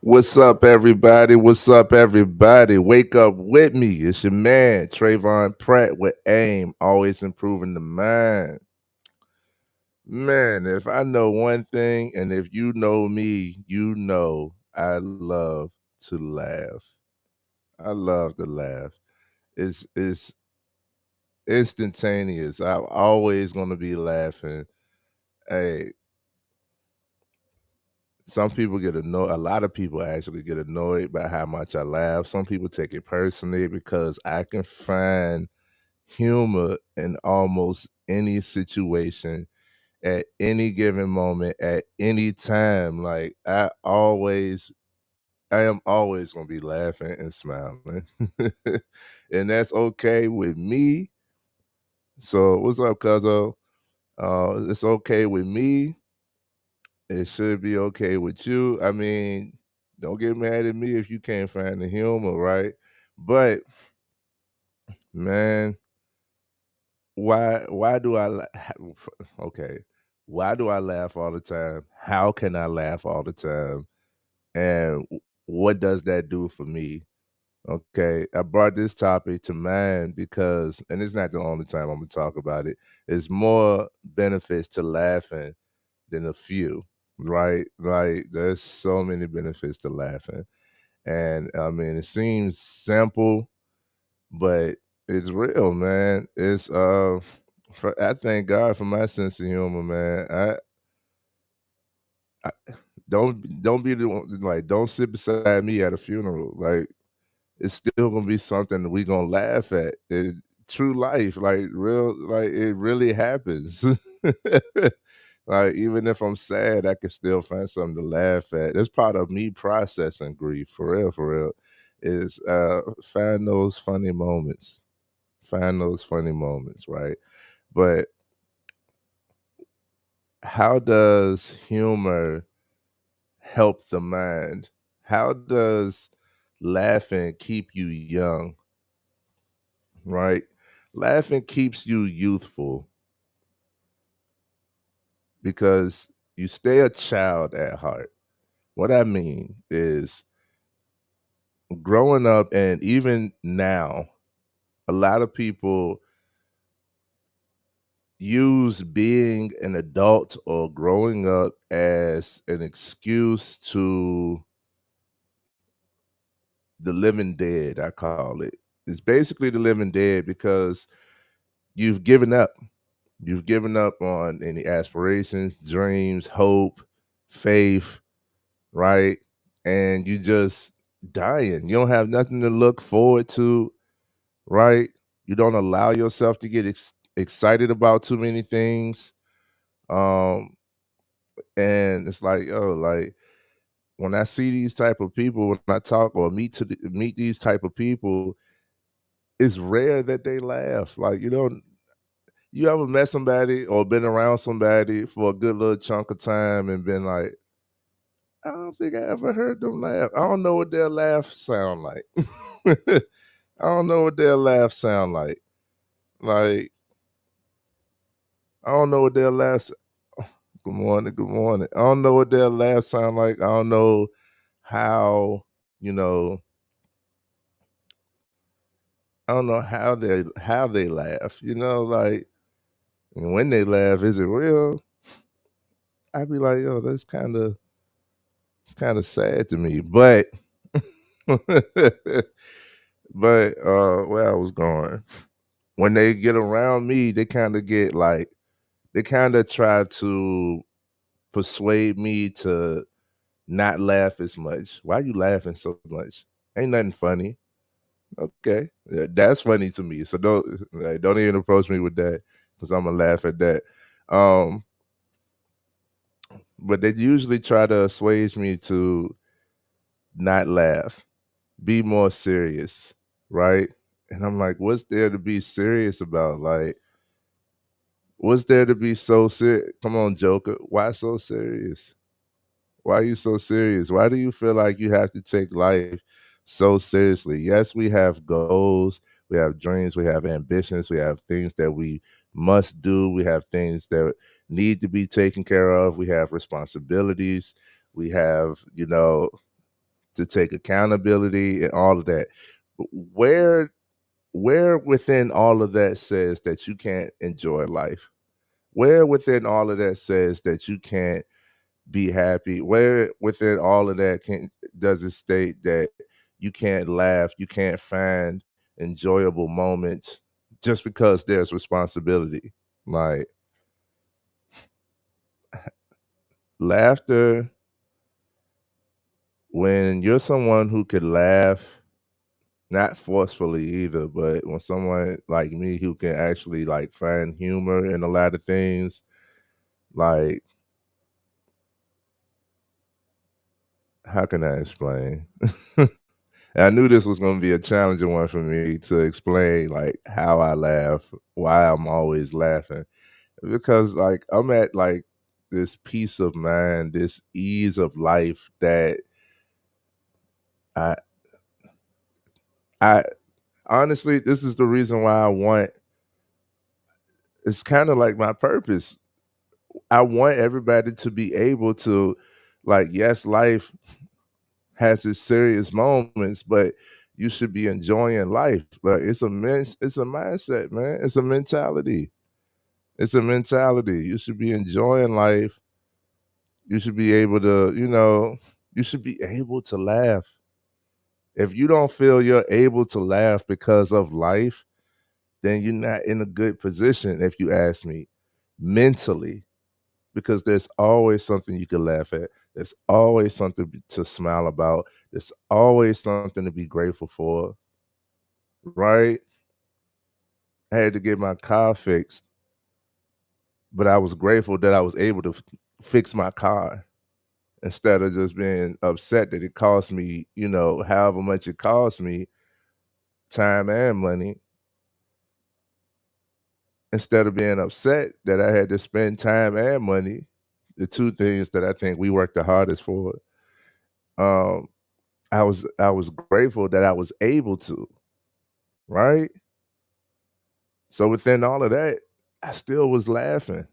What's up, everybody? What's up, everybody? Wake up with me. It's your man, Trayvon Pratt with AIM, always improving the mind. Man, if I know one thing, and if you know me, you know I love to laugh. I love to laugh. It's instantaneous. I'm always gonna be laughing. Hey, some people get annoyed. A lot of people actually get annoyed by how much I laugh. Some people take it personally because I can find humor in almost any situation at any given moment at any time. Like I am always gonna be laughing and smiling. And that's okay with me. So what's up, Cuzzo? It's okay with me. It should be okay with you. I mean, don't get mad at me if you can't find the humor, right? But man, why do okay? Why do I laugh all the time? How can I laugh all the time? And what does that do for me? Okay, I brought this topic to mind because, and it's not the only time I'm gonna talk about it. It's more benefits to laughing than a few, right? Like there's so many benefits to laughing. And I mean it seems simple, but it's real, man. I thank God for my sense of humor, man. I don't be the one, like don't sit beside me at a funeral. Like it's still gonna be something that we gonna laugh at. True life, like real, like it really happens. Like even if I'm sad, I can still find something to laugh at. It's part of me processing grief, for real, for real. Is find those funny moments, find those funny moments, right? But how does humor help the mind? How does laughing keep you young, right? Laughing keeps you youthful because you stay a child at heart. What I mean is growing up and even now, a lot of people use being an adult or growing up as an excuse to the living dead, I call it. It's basically the living dead because you've given up. You've given up on any aspirations, dreams, hope, faith, right? And you just dying. You don't have nothing to look forward to, right? You don't allow yourself to get excited about too many things. Um, and it's like, oh, like when I see these type of people, when I talk or meet these type of people, it's rare that they laugh. Like you ever met somebody or been around somebody for a good little chunk of time and been like, I don't think I ever heard them laugh. I don't know what their laugh sound like. I don't know what their laugh sound like. Like I don't know what their laugh. Good morning, good morning. I don't know what their laugh sound like. I don't know how I don't know how they laugh. Like and when they laugh, is it real? I'd be like, yo, it's kind of sad to me, but where I was going, when they get around me, they kind of get like they kind of try to persuade me to not laugh as much. Why you laughing so much? Ain't nothing funny. Okay, yeah, that's funny to me. So don't even approach me with that because I'm gonna laugh at that. Um, but they usually try to assuage me to not laugh, be more serious, right? And I'm like, what's there to be serious about? Like, what's there to be so serious? Come on, Joker. Why so serious? Why are you so serious? Why do you feel like you have to take life so seriously? Yes, we have goals, we have dreams, we have ambitions, we have things that we must do, we have things that need to be taken care of, we have responsibilities, we have, to take accountability and all of that. But where within all of that says that you can't enjoy life? Where within all of that says that you can't be happy? Where within all of that can does it state that you can't laugh, you can't find enjoyable moments just because there's responsibility? Like laughter, when you're someone who could laugh, not forcefully either, but when someone like me who can actually like find humor in a lot of things, like how can I explain? I knew this was going to be a challenging one for me to explain, like how I laugh, why I'm always laughing, because like I'm at like this peace of mind, this ease of life that I, I honestly, this is the reason why I want. It's kind of like my purpose. I want everybody to be able to, like, yes, life has its serious moments, but you should be enjoying life. Like it's a mindset, man. It's a mentality. It's a mentality. You should be enjoying life. You should be able to, you should be able to laugh. If you don't feel you're able to laugh because of life, then you're not in a good position, if you ask me, mentally, because there's always something you can laugh at. There's always something to smile about. There's always something to be grateful for, right? I had to get my car fixed, but I was grateful that I was able to fix my car instead of just being upset that it cost me, however much it cost me, time and money, instead of being upset that I had to spend time and money, the two things that I think we work the hardest for. Um, I was grateful that I was able to, right? So within all of that, I still was laughing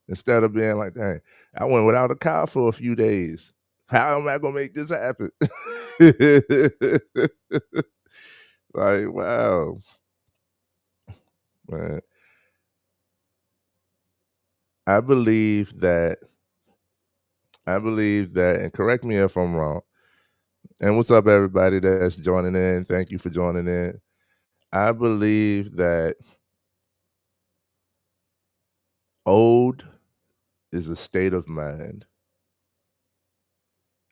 instead of being like, dang, I went without a car for a few days. How am I gonna make this happen? Like, wow, man. I believe that and correct me if I'm wrong. And what's up, everybody that's joining in? Thank you for joining in. I believe that old is a state of mind.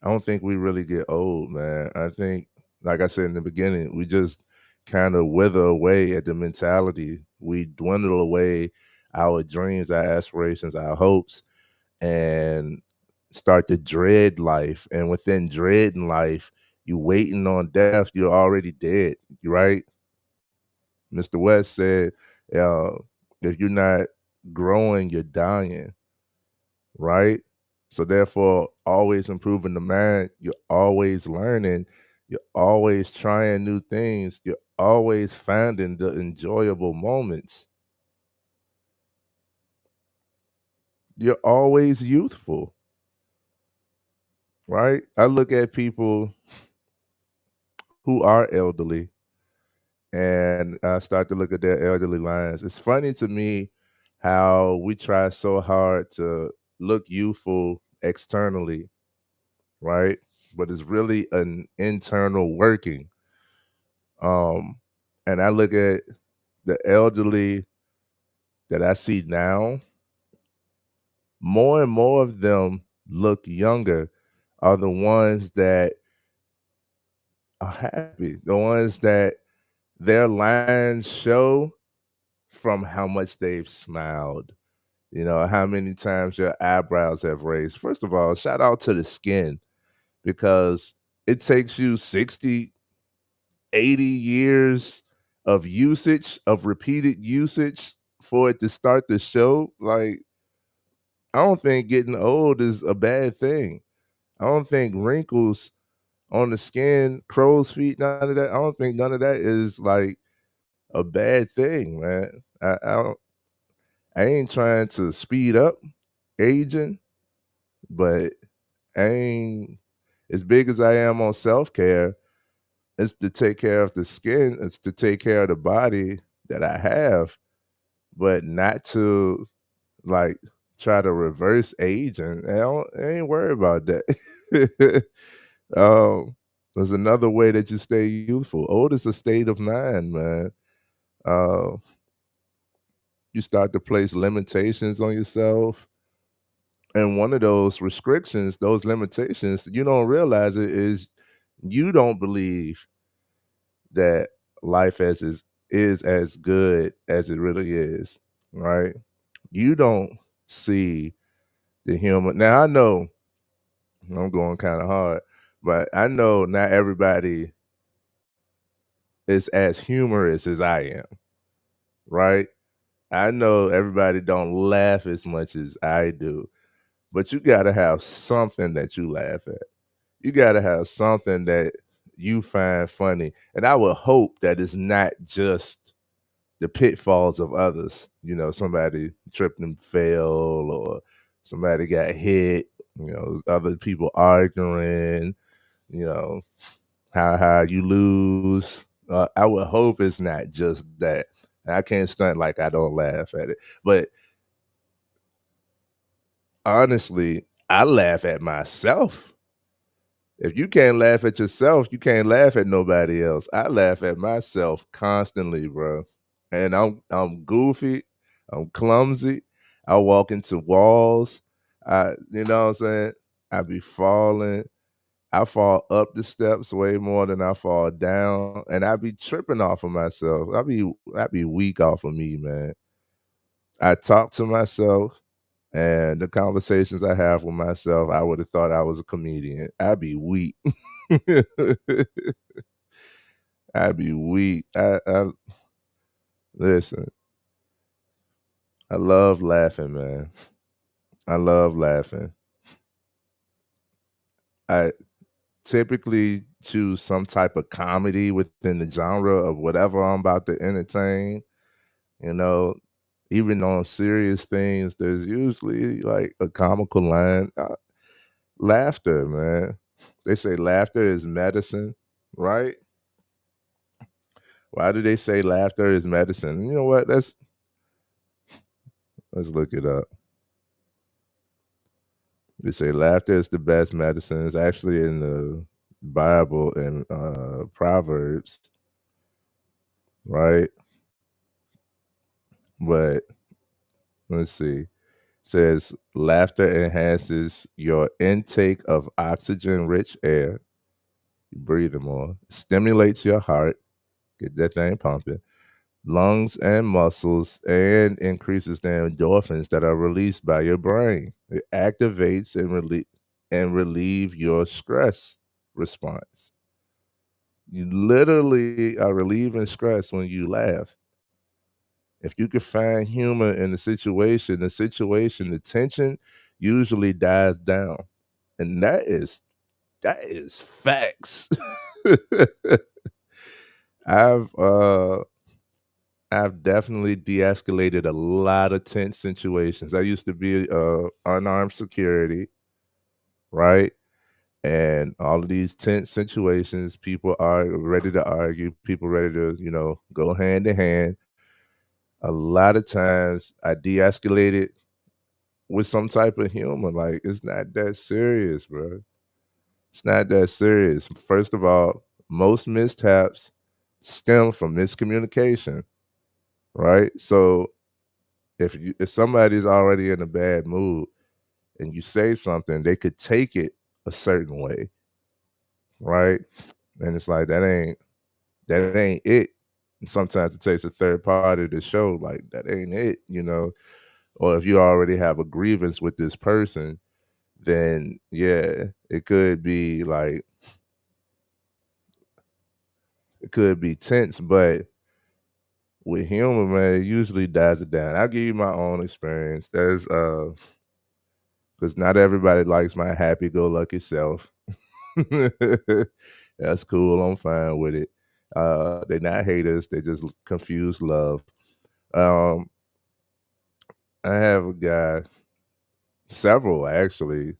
I don't think we really get old, man. I think, like I said in the beginning, we just kind of wither away at the mentality. We dwindle away our dreams, our aspirations, our hopes, and start to dread life. And within dreading life, you waiting on death. You're already dead, right? Mr. West said, uh, if you're not growing, you're dying, right? So therefore, always improving the mind, you're always learning, you're always trying new things, you're always finding the enjoyable moments. You're always youthful, right? I look at people who are elderly and I start to look at their elderly lines. It's funny to me how we try so hard to look youthful externally, right? But it's really an internal working. Um, and I look at the elderly that I see now, more and more of them look younger are the ones that are happy, the ones that their lines show from how much they've smiled. How many times your eyebrows have raised. First of all, shout out to the skin because it takes you 60, 80 years of usage, of repeated usage for it to start to show. Like, I don't think getting old is a bad thing. I don't think wrinkles on the skin, crow's feet, none of that. I don't think none of that is like a bad thing, man. I ain't trying to speed up aging, but I ain't as big as I am on self-care, it's to take care of the skin, it's to take care of the body that I have, but not to, like, try to reverse aging. I ain't worried about that. There's another way that you stay youthful. Old is a state of mind, man. Uh, you start to place limitations on yourself. And one of those restrictions, those limitations, you don't realize it is you don't believe that life is as good as it really is, right? You don't see the human. Now I know I'm going kind of hard, but I know not everybody is as humorous as I am, right? I know everybody don't laugh as much as I do, but you got to have something that you laugh at. You got to have something that you find funny. And I would hope that it's not just the pitfalls of others. You know, somebody tripped and fell, or somebody got hit, other people arguing, you know, how you lose. I would hope it's not just that. I can't stunt like I don't laugh at it. But honestly, I laugh at myself. If you can't laugh at yourself, you can't laugh at nobody else. I laugh at myself constantly, bro. And I'm goofy, I'm clumsy. I walk into walls. You know what I'm saying? I be falling. I fall up the steps way more than I fall down, and I be tripping off of myself. I be weak off of me, man. I talk to myself, and the conversations I have with myself, I would have thought I was a comedian. I'd be weak. I'd be weak. I listen. I love laughing, man. I love laughing. I typically choose some type of comedy within the genre of whatever I'm about to entertain. You know, even on serious things, there's usually like a comical line. Laughter, man. They say laughter is medicine, right? Why do they say laughter is medicine? You know what? Let's look it up. They say laughter is the best medicine. It's actually in the Bible and Proverbs, right? But let's see. It says laughter enhances your intake of oxygen-rich air. You breathe it more. Stimulates your heart. Get that thing pumping. Lungs and muscles, and increases the endorphins that are released by your brain. It activates and relieve your stress response. You literally are relieving stress when you laugh. If you can find humor in the tension usually dies down. And that is facts. I've uh I've definitely de-escalated a lot of tense situations. I used to be unarmed security, right? And all of these tense situations, people are ready to argue, people ready to, go hand in hand. A lot of times I de-escalated with some type of humor. Like, it's not that serious, bro. It's not that serious. First of all, most mishaps stem from miscommunication, right? So if somebody's already in a bad mood and you say something, they could take it a certain way, right? And it's like that ain't it. And sometimes it takes a third party to show like that ain't it. Or if you already have a grievance with this person, then yeah, it could be tense, but with humor, man, it usually dies it down. I'll give you my own experience. There's because not everybody likes my happy go lucky self. That's cool. I'm fine with it. They're not haters. They just confuse love. Um, I have a guy, several actually.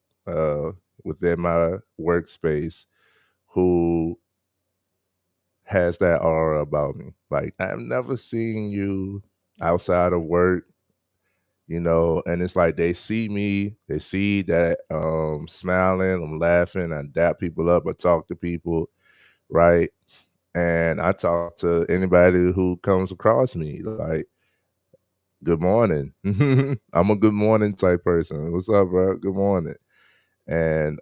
within my workspace who has that aura about me. Like I've never seen you outside of work, and it's like they see me, they see that smiling, I'm laughing, I dap people up, I talk to people, right? And I talk to anybody who comes across me, like, good morning. I'm a good morning type person. What's up, bro? Good morning. And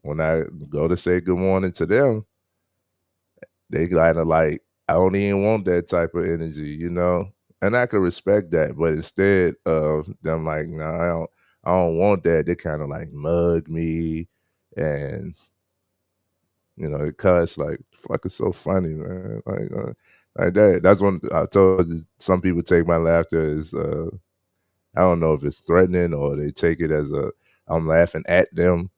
when I go to say good morning to them, they kind of like, I don't even want that type of energy. And I could respect that, but instead of them like, no, I don't want that. They kind of like mug me, and it cuss like, fuck, it's so funny, man. Like that. That's when I told you, some people take my laughter as I don't know if it's threatening or they take it as I'm laughing at them.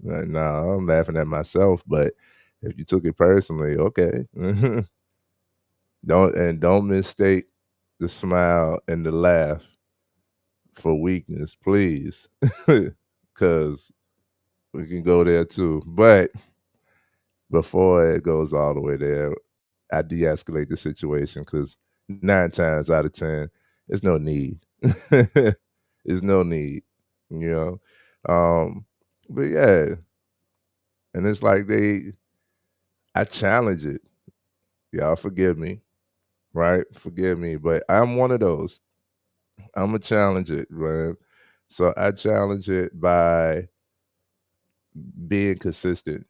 Like, nah, I'm laughing at myself. But if you took it personally, okay. Don't mistake the smile and the laugh for weakness, please. Cause we can go there too. But before it goes all the way there, I de-escalate the situation because 9 times out of 10, there's no need. There's no need, you know. But yeah, and it's like I challenge it. Y'all forgive me, right? Forgive me, but I'm one of those. I'm gonna challenge it, man. So I challenge it by being consistent.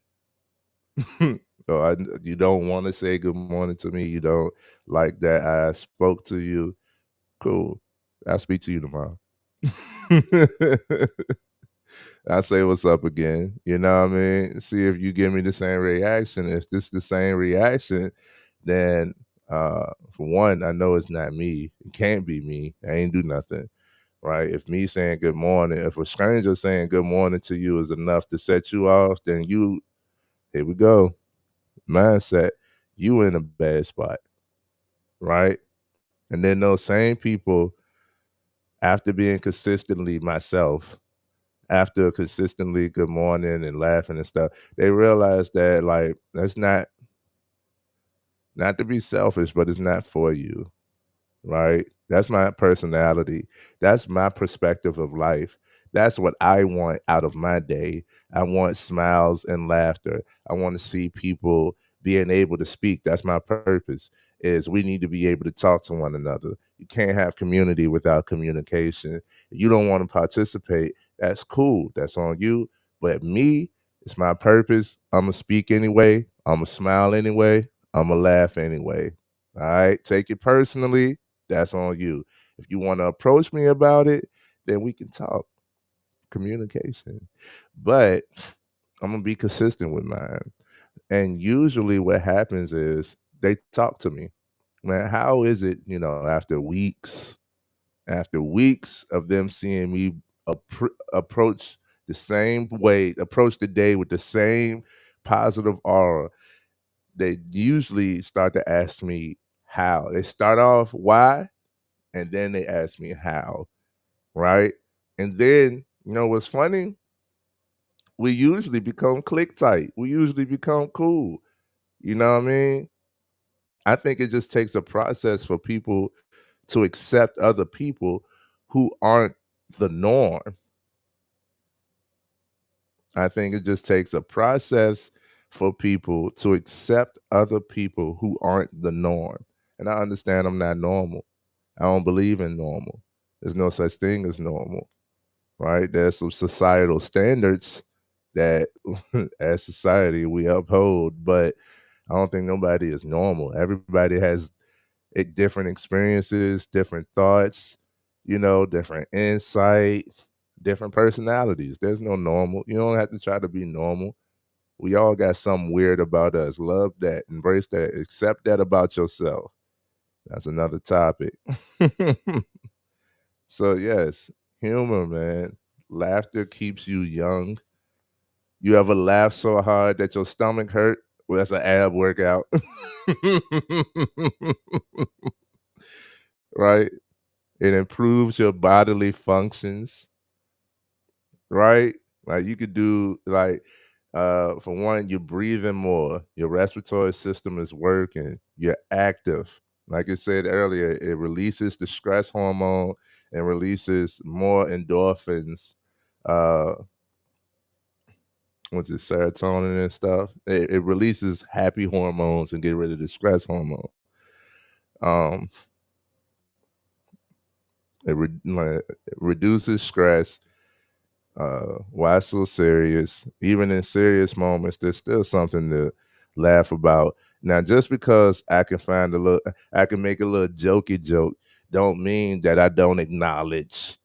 So you don't want to say good morning to me. You don't like that I spoke to you. Cool. I'll speak to you tomorrow. I say what's up again. You know what I mean? See if you give me the same reaction. If this the same reaction, then for one, I know it's not me. It can't be me. I ain't do nothing. Right? If me saying good morning, if a stranger saying good morning to you is enough to set you off, then here we go. Mindset, you in a bad spot. Right? And then those same people, after being consistently myself, after consistently good morning and laughing and stuff, they realize that like that's not to be selfish, but it's not for you, right? That's my personality. That's my perspective of life. That's what I want out of my day. I want smiles and laughter. I want to see people being able to speak. That's my purpose. Is we need to be able to talk to one another. You can't have community without communication. If you don't want to participate, that's cool. That's on you. But me, it's my purpose. I'm gonna speak anyway. I'm gonna smile anyway. I'm gonna laugh anyway. All right. Take it personally, that's on you. If you want to approach me about it, then we can talk. Communication. But I'm gonna be consistent with mine. And usually what happens is they talk to me. Man, how is it, after weeks of them seeing me approach the same way, approach the day with the same positive aura, they usually start to ask me how. They start off why, and then they ask me how, right? And then, what's funny? We usually become click tight. We usually become cool. You know what I mean? I think it just takes a process for people to accept other people who aren't the norm. I think it just takes a process for people to accept other people who aren't the norm. And I understand I'm not normal. I don't believe in normal. There's no such thing as normal, right? There's some societal standards that as society we uphold, but I don't think nobody is normal. Everybody has different experiences, different thoughts, different insight, different personalities. There's no normal. You don't have to try to be normal. We all got something weird about us. Love that, embrace that, accept that about yourself. That's another topic. So yes, humor, man. Laughter keeps you young. You ever laugh so hard that your stomach hurt? Well, that's an ab workout. Right? It improves your bodily functions, right? Like you could do like for one, you're breathing more, your respiratory system is working, you're active. Like I said earlier, it releases the stress hormone and releases more endorphins. Uh what's it, serotonin and stuff. It releases happy hormones and get rid of the stress hormone. Um like, it reduces stress. Why so serious? Even in serious moments, there's still something to laugh about. Now, just because I can make a little jokey joke, don't mean that I don't acknowledge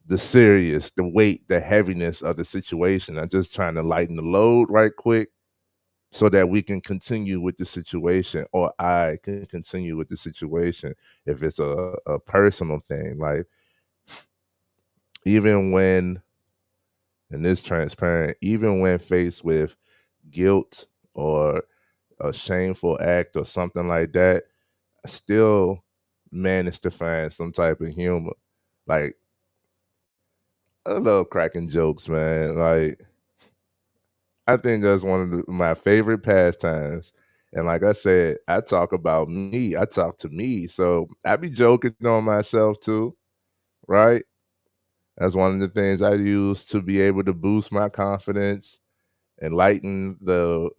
the weight, the heaviness of the situation. I'm just trying to lighten the load right quick so that we can continue with the situation, or I can continue with the situation if it's a personal thing. Like, even when, and this transparent, even when faced with guilt or a shameful act or something like that, I still manage to find some type of humor. Like, I love cracking jokes, man. Like, I think that's one of my favorite pastimes. And like I said, I talk about me. I talk to me. So I be joking on myself too, right? That's one of the things I use to be able to boost my confidence and lighten the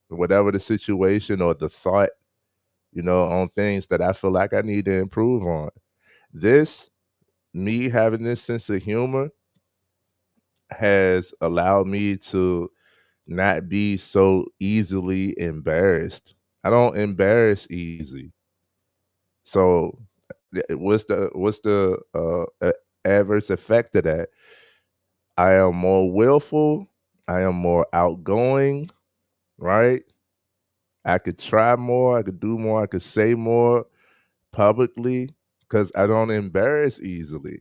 whatever the situation or the thought, on things that I feel like I need to improve on. This, me having this sense of humor has allowed me to not be so easily embarrassed. I don't embarrass easy. So what's the adverse effect of that? I am more willful, I am more outgoing, right? I could try more, I could do more, I could say more publicly because I don't embarrass easily.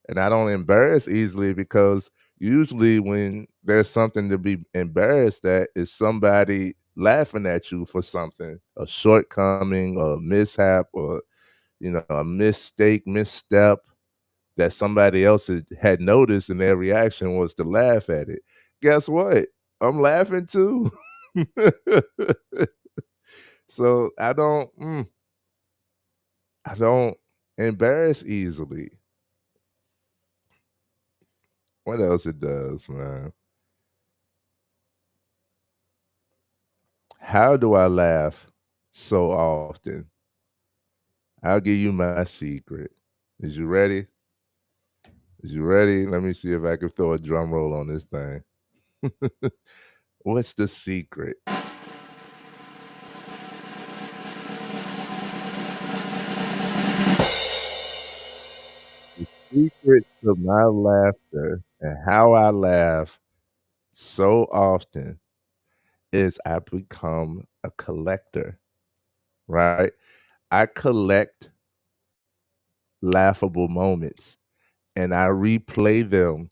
And I don't embarrass easily because usually when there's something to be embarrassed at is somebody laughing at you for something, a shortcoming or a mishap or, a mistake, misstep that somebody else had noticed and their reaction was to laugh at it. Guess what? I'm laughing too. So I don't embarrass easily. What else it does, man? How do I laugh so often? I'll give you my secret. Is you ready? Is you ready? Let me see if I can throw a drum roll on this thing. What's the secret? The secret to my laughter and how I laugh so often is I become a collector, right? I collect laughable moments and I replay them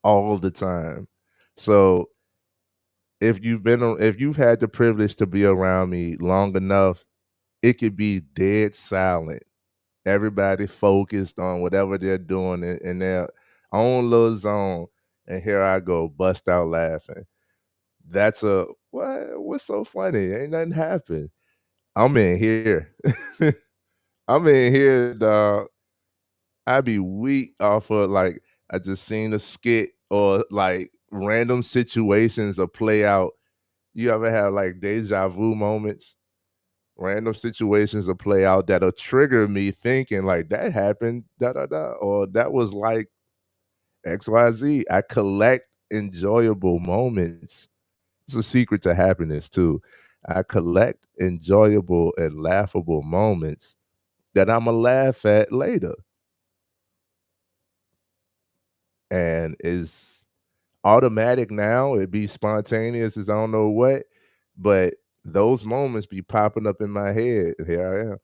all the time. So if you've had the privilege to be around me long enough, it could be dead silent. Everybody focused on whatever they're doing in their own little zone, and here I go, bust out laughing. That's a what? What's so funny? Ain't nothing happened. I'm in here. I'm in here, dog. I be weak off of like I just seen a skit or like random situations or play out. You ever have like deja vu moments? Random situations will play out that'll trigger me thinking like that happened, da da da, or that was like XYZ. I collect enjoyable moments. It's a secret to happiness too. I collect enjoyable and laughable moments that I'ma laugh at later. And is automatic now. It be spontaneous as I don't know what, but those moments be popping up in my head. Here I am.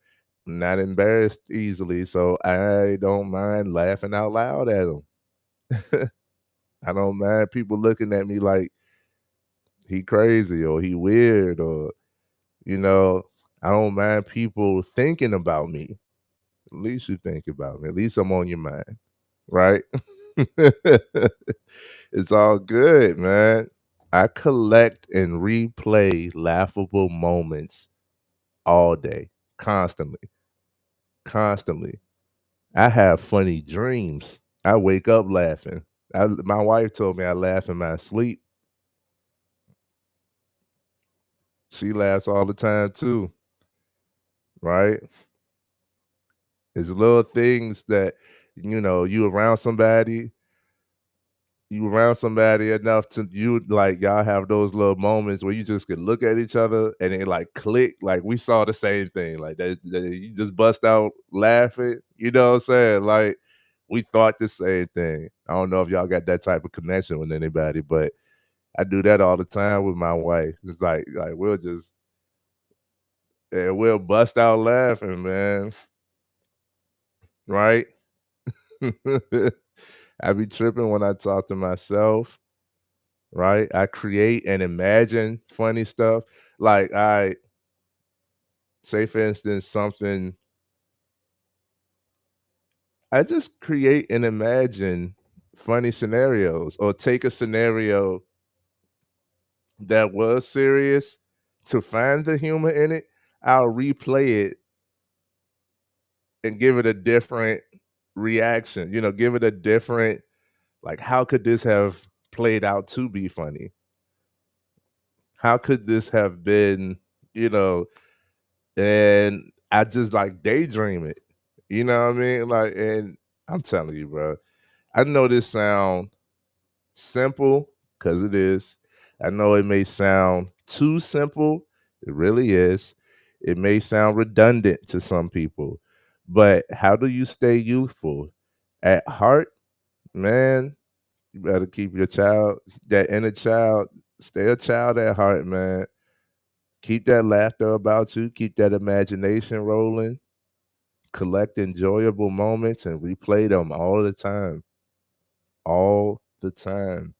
Not embarrassed easily, so I don't mind laughing out loud at them. I don't mind people looking at me like he crazy or he weird or you know, I don't mind people thinking about me. At least you think about me. At least I'm on your mind, right? It's all good, man. I collect and replay laughable moments all day, constantly, constantly. I have funny dreams. I wake up laughing. My wife told me I laugh in my sleep. She laughs all the time too, right? It's little things that you around somebody enough to you like y'all have those little moments where you just can look at each other and it like click, like we saw the same thing, like that you just bust out laughing. You know what I'm saying? Like we thought the same thing. I don't know if y'all got that type of connection with anybody, but I do that all the time with my wife. It's like we'll just we'll bust out laughing, man. Right? I be tripping when I talk to myself, right? I create and imagine funny stuff. Like I say, for instance, something, I just create and imagine funny scenarios or take a scenario that was serious to find the humor in it. I'll replay it and give it a different reaction, give it a different, like, how could this have played out to be funny? How could this have been, you know, and I just like daydream it. You know what I mean? Like, and I'm telling you, bro, I know this sound simple because it is. I know it may sound too simple. It really is. It may sound redundant to some people, but how do you stay youthful? At heart, man, you better keep your child, that inner child, stay a child at heart, man. Keep that laughter about you, keep that imagination rolling, collect enjoyable moments and replay them all the time. All the time.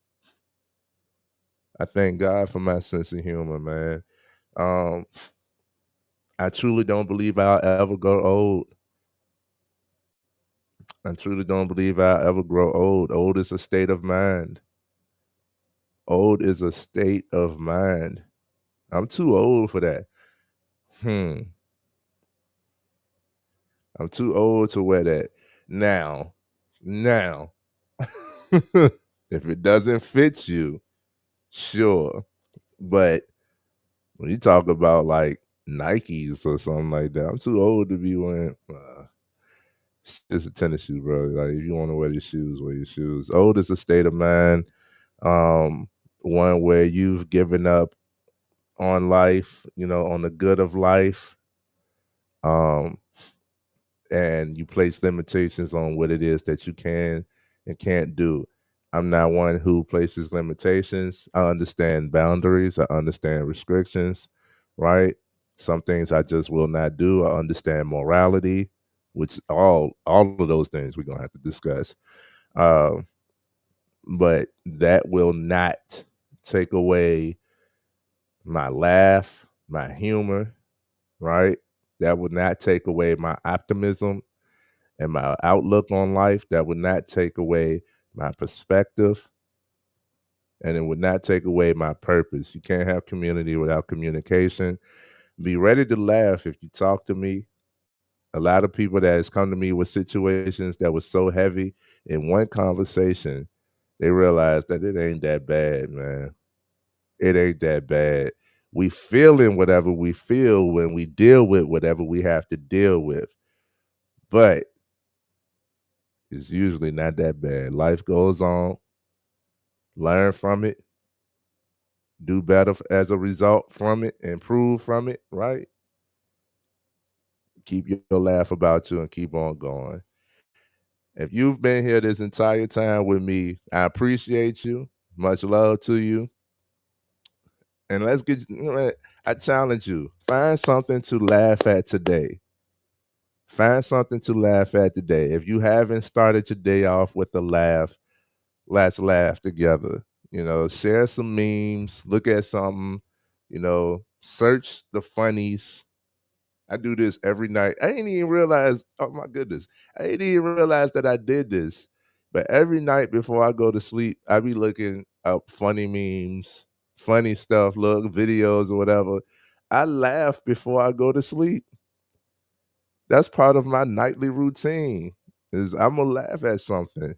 I thank God for my sense of humor, man. Um, I truly don't believe I'll ever grow old. I truly don't believe I'll ever grow old. Old is a state of mind. Old is a state of mind. I'm too old for that. Hmm. I'm too old to wear that. Now, if it doesn't fit you, sure. But when you talk about like Nikes or something like that, I'm too old to be wearing. It's a tennis shoe, bro. Like if you want to wear your shoes, wear your shoes. Old is a state of mind. Um, One where you've given up on life, on the good of life. Um, and you place limitations on what it is that you can and can't do. I'm not one who places limitations. I understand boundaries, I understand restrictions, right? Some things I just will not do. I understand morality, which all of those things we're gonna have to discuss. Uh, but that will not take away my laugh, my humor, right? That would not take away my optimism and my outlook on life. That would not take away my perspective, and it would not take away my purpose. You can't have community without communication. Be ready to laugh if you talk to me. A lot of people that has come to me with situations that was so heavy in one conversation, they realize that it ain't that bad, man. It ain't that bad. We feeling whatever we feel when we deal with whatever we have to deal with. But it's usually not that bad. Life goes on, learn from it, do better as a result from it, improve from it, right? Keep your laugh about you and keep on going. If you've been here this entire time with me, I appreciate you. Much love to you. And let's get, I challenge you. Find something to laugh at today. Find something to laugh at today. If you haven't started your day off with a laugh, let's laugh together. Share some memes, look at something, search the funnies. I do this every night. I didn't even realize, oh my goodness, I didn't even realize that I did this. But every night before I go to sleep, I be looking up funny memes, funny stuff, look videos or whatever. I laugh before I go to sleep. That's part of my nightly routine. Is I'm gonna laugh at something.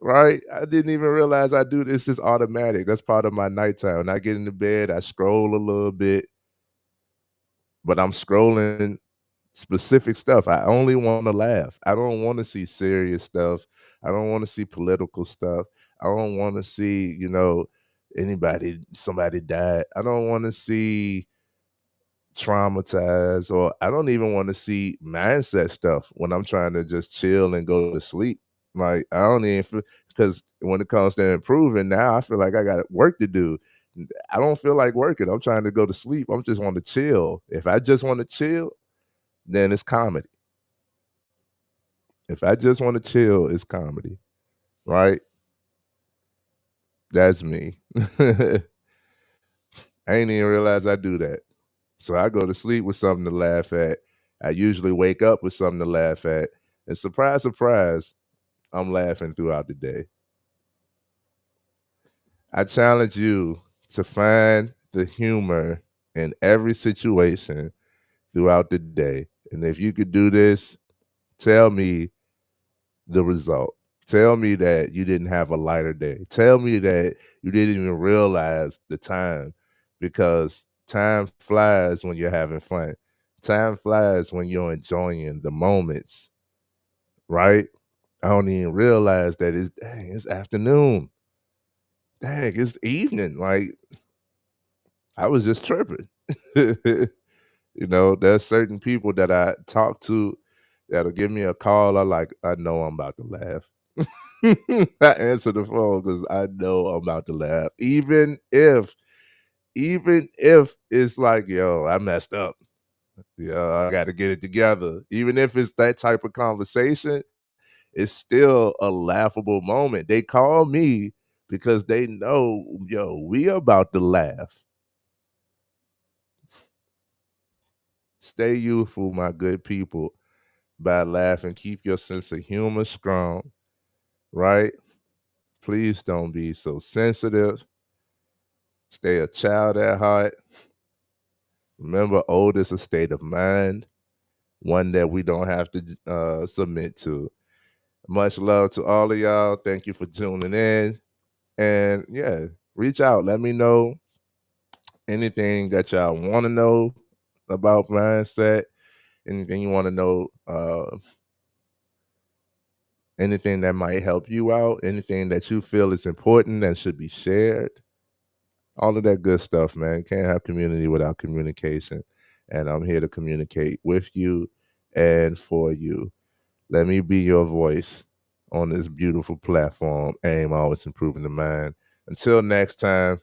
Right? I didn't even realize I do this. It's automatic. That's part of my nighttime. When I get into bed, I scroll a little bit, but I'm scrolling specific stuff. I only want to laugh. I don't want to see serious stuff. I don't want to see political stuff. I don't want to see, somebody died. I don't want to see traumatized, or I don't even want to see mindset stuff when I'm trying to just chill and go to sleep. Like I don't even feel, because when it comes to improving now, I feel like I got work to do. I don't feel like working. I'm trying to go to sleep. I'm just want to chill. If I just want to chill, then it's comedy. If I just want to chill, it's comedy. Right? That's me. I ain't even realize I do that. So I go to sleep with something to laugh at. I usually wake up with something to laugh at. And surprise, surprise, I'm laughing throughout the day. I challenge you to find the humor in every situation throughout the day. And if you could do this, tell me the result. Tell me that you didn't have a lighter day. Tell me that you didn't even realize the time, because time flies when you're having fun. Time flies when you're enjoying the moments, right? I don't even realize that it's afternoon. Dang, it's evening. Like I was just tripping. There's certain people that I talk to that'll give me a call. I know I'm about to laugh. I answer the phone because I know I'm about to laugh. Even if it's like, yo, I messed up. Yeah, I gotta get it together. Even if it's that type of conversation, it's still a laughable moment. They call me because they know, yo, we about to laugh. Stay youthful, my good people, by laughing. Keep your sense of humor strong, right? Please don't be so sensitive. Stay a child at heart. Remember, old is a state of mind, one that we don't have to submit to. Much love to all of y'all. Thank you for tuning in. And yeah, reach out. Let me know anything that y'all want to know about mindset, anything you want to know, anything that might help you out, anything that you feel is important and should be shared. All of that good stuff, man. Can't have community without communication. And I'm here to communicate with you and for you. Let me be your voice on this beautiful platform. AIM, always improving the mind. Until next time,